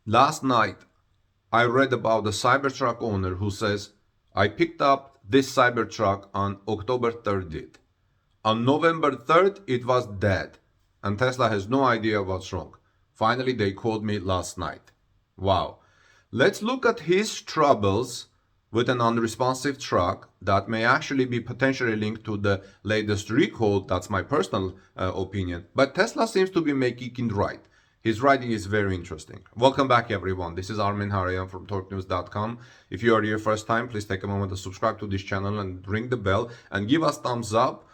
Last night, I read about a Cybertruck owner who says, I picked up this Cybertruck on October 30th. On November 3rd, it was dead, and Tesla has no idea what's wrong. Finally, they called me last night. Wow. Let's look at his troubles with an unresponsive truck that may actually be potentially linked to the latest recall. That's my personal opinion. But Tesla seems to be making it right. His writing is very interesting. Welcome back, everyone. This is Armin Harayan from TalkNews.com. If you are here first time, please take a moment to subscribe to this channel and ring the bell and give us thumbs up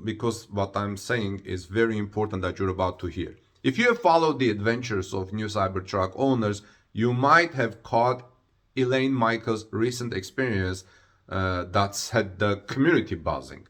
because what I'm saying is very important that you're about to hear. If you have followed the adventures of new Cybertruck owners, you might have caught Elan Michael's recent experience that's had the community buzzing.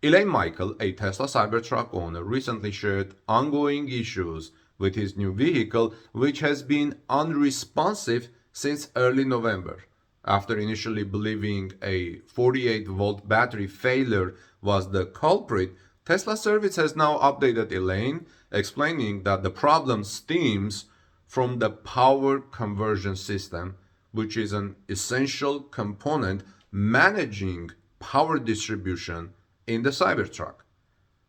Elan Michael, a Tesla Cybertruck owner, recently shared ongoing issues with his new vehicle, which has been unresponsive since early November. After initially believing a 48-volt battery failure was the culprit, Tesla Service has now updated Elan, explaining that the problem stems from the power conversion system, which is an essential component managing power distribution in the Cybertruck.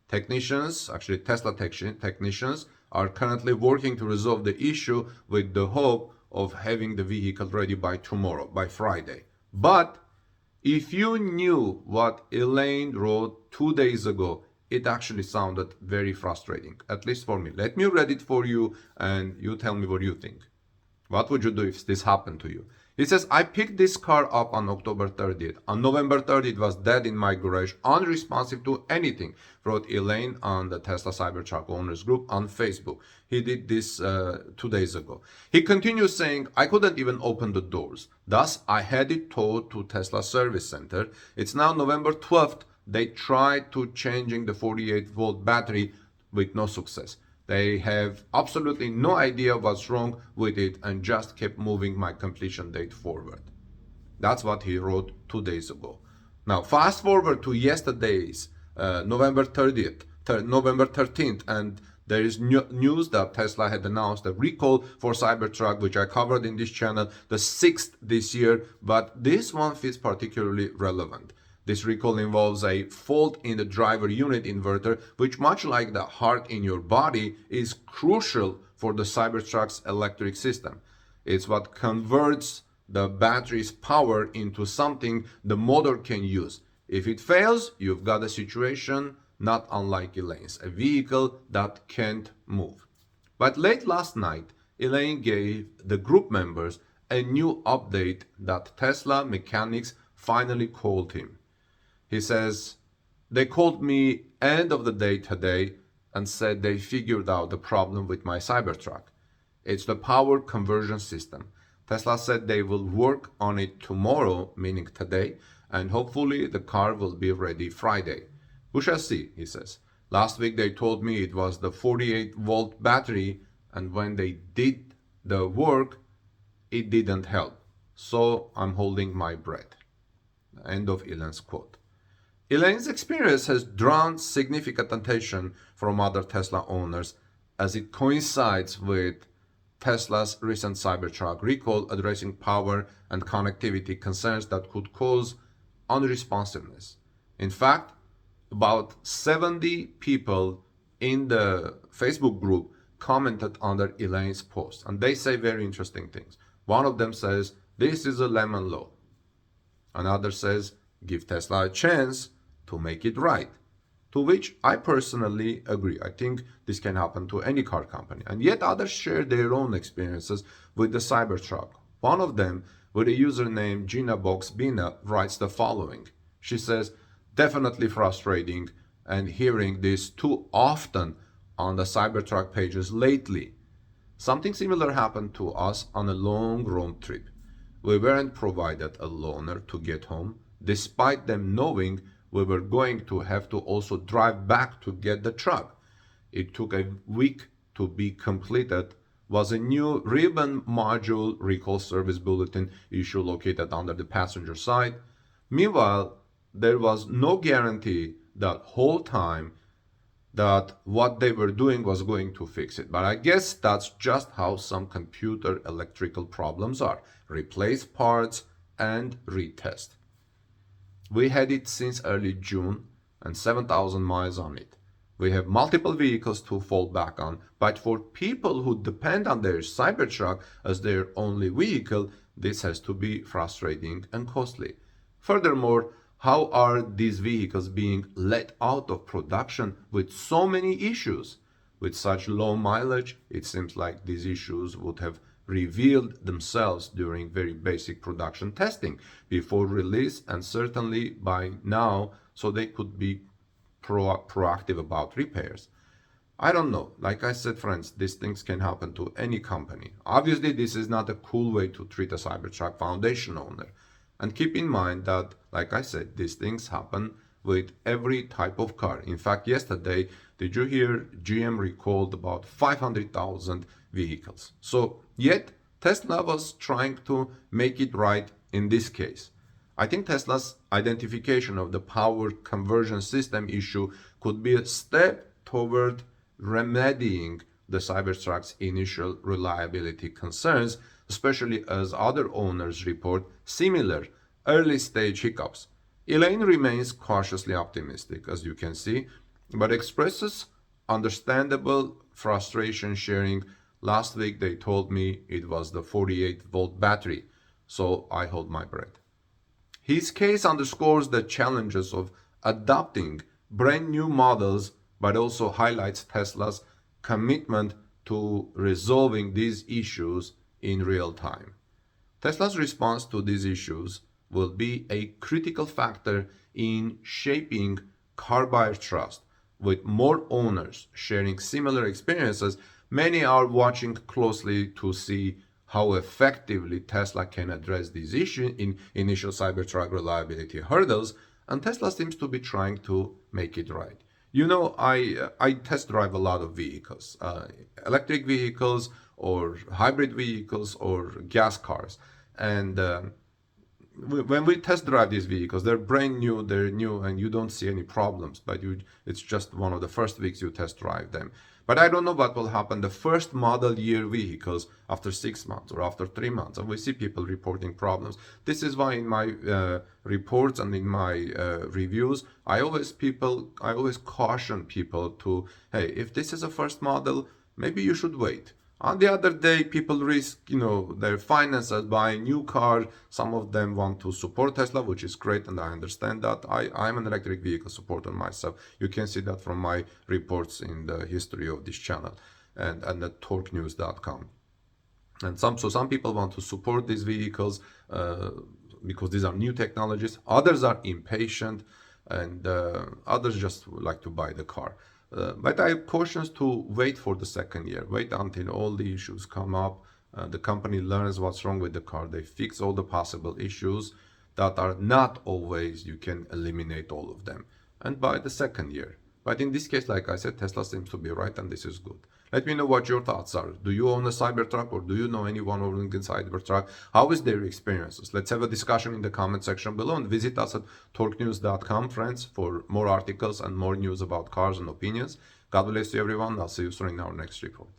Technicians, actually Tesla technicians, are currently working to resolve the issue with the hope of having the vehicle ready by tomorrow, by Friday. But if you knew what Elan wrote 2 days ago, it actually sounded very frustrating, at least for me. Let me read it for you and you tell me what you think. What would you do if this happened to you? He says, I picked this car up on October 30th. On November 30th, it was dead in my garage, unresponsive to anything, wrote Elan on the Tesla Cybertruck owners group on Facebook. He did this 2 days ago. He continues saying, I couldn't even open the doors. Thus, I had it towed to Tesla Service Center. It's now November 12th. They tried to changing the 48-volt battery with no success. They have absolutely no idea what's wrong with it and just kept moving my completion date forward. That's what he wrote 2 days ago. Now, fast forward to yesterday's November 30th, November 13th, and there is news that Tesla had announced a recall for Cybertruck, which I covered in this channel, the 6th this year, but this one feels particularly relevant. This recall involves a fault in the driver unit inverter, which, much like the heart in your body, is crucial for the Cybertruck's electric system. It's what converts the battery's power into something the motor can use. If it fails, you've got a situation not unlike Elan's, a vehicle that can't move. But late last night, Elan gave the group members a new update that Tesla mechanics finally called him. He says, they called me end of the day today and said they figured out the problem with my Cybertruck. It's the power conversion system. Tesla said they will work on it tomorrow, meaning today, and hopefully the car will be ready Friday. We shall see, he says. Last week they told me it was the 48-volt battery, and when they did the work, it didn't help. So I'm holding my breath. End of Elan's quote. Elan's experience has drawn significant attention from other Tesla owners as it coincides with Tesla's recent Cybertruck recall addressing power and connectivity concerns that could cause unresponsiveness. In fact, about 70 people in the Facebook group commented under Elan's post, and they say very interesting things. One of them says, this is a lemon law. Another says, give Tesla a chance to make it right. To which I personally agree. I think this can happen to any car company. And yet others share their own experiences with the Cybertruck. One of them, with a username GinaBoxBina, writes the following. She says, definitely frustrating and hearing this too often on the Cybertruck pages lately. Something similar happened to us on a long road trip. We weren't provided a loaner to get home, despite them knowing we were going to have to also drive back to get the truck. It took a week to be completed, was a new ribbon module recall service bulletin issue located under the passenger side. Meanwhile, there was no guarantee that whole time that what they were doing was going to fix it. But I guess that's just how some computer electrical problems are. Replace parts and retest. We had it since early June and 7,000 miles on it. We have multiple vehicles to fall back on, but for people who depend on their Cybertruck as their only vehicle, this has to be frustrating and costly. Furthermore, how are these vehicles being let out of production with so many issues? With such low mileage, it seems like these issues would have revealed themselves during very basic production testing before release, and certainly by now, so they could be proactive about repairs. I don't know. Like I said, friends, these things can happen to any company. Obviously, this is not a cool way to treat a Cybertruck Foundation owner. And keep in mind that, like I said, these things happen with every type of car. In fact, yesterday, did you hear GM recalled about 500,000 vehicles? So, yet, Tesla was trying to make it right in this case. I think Tesla's identification of the power conversion system issue could be a step toward remedying the Cybertruck's initial reliability concerns, especially as other owners report similar early stage hiccups. Elaine remains cautiously optimistic, as you can see, but expresses understandable frustration, sharing, "Last week they told me it was the 48-volt battery, so I hold my breath." His case underscores the challenges of adopting brand new models, but also highlights Tesla's commitment to resolving these issues in real time. Tesla's response to these issues will be a critical factor in shaping car buyer trust. With more owners sharing similar experiences, many are watching closely to see how effectively Tesla can address these issues in initial Cybertruck reliability hurdles, and Tesla seems to be trying to make it right. You know, I test drive a lot of vehicles, electric vehicles or hybrid vehicles or gas cars, and when we test drive these vehicles, they're brand new, they're new, and you don't see any problems, but it's just one of the first weeks you test drive them. But I don't know what will happen the first model year vehicles after 6 months or after 3 months, and we see people reporting problems. This is why in my reports and in my reviews, I always caution people to, hey, if this is a first model, maybe you should wait. On the other day, people risk, their finances buying new car. Some of them want to support Tesla, which is great, and I understand that. I'm an electric vehicle supporter myself. You can see that from my reports in the history of this channel and at torquenews.com. And some people want to support these vehicles because these are new technologies. Others are impatient, and others just like to buy the car. But I caution to wait for the second year. Wait until all the issues come up. The company learns what's wrong with the car. They fix all the possible issues that are not always, you can eliminate all of them. And by the second year. But in this case, like I said, Tesla seems to be right, and this is good. Let me know what your thoughts are. Do you own a Cybertruck, or do you know anyone owning a Cybertruck? How is their experiences? Let's have a discussion in the comment section below, and visit us at torquenews.com, friends, for more articles and more news about cars and opinions. God bless you, everyone. I'll see you soon in our next report.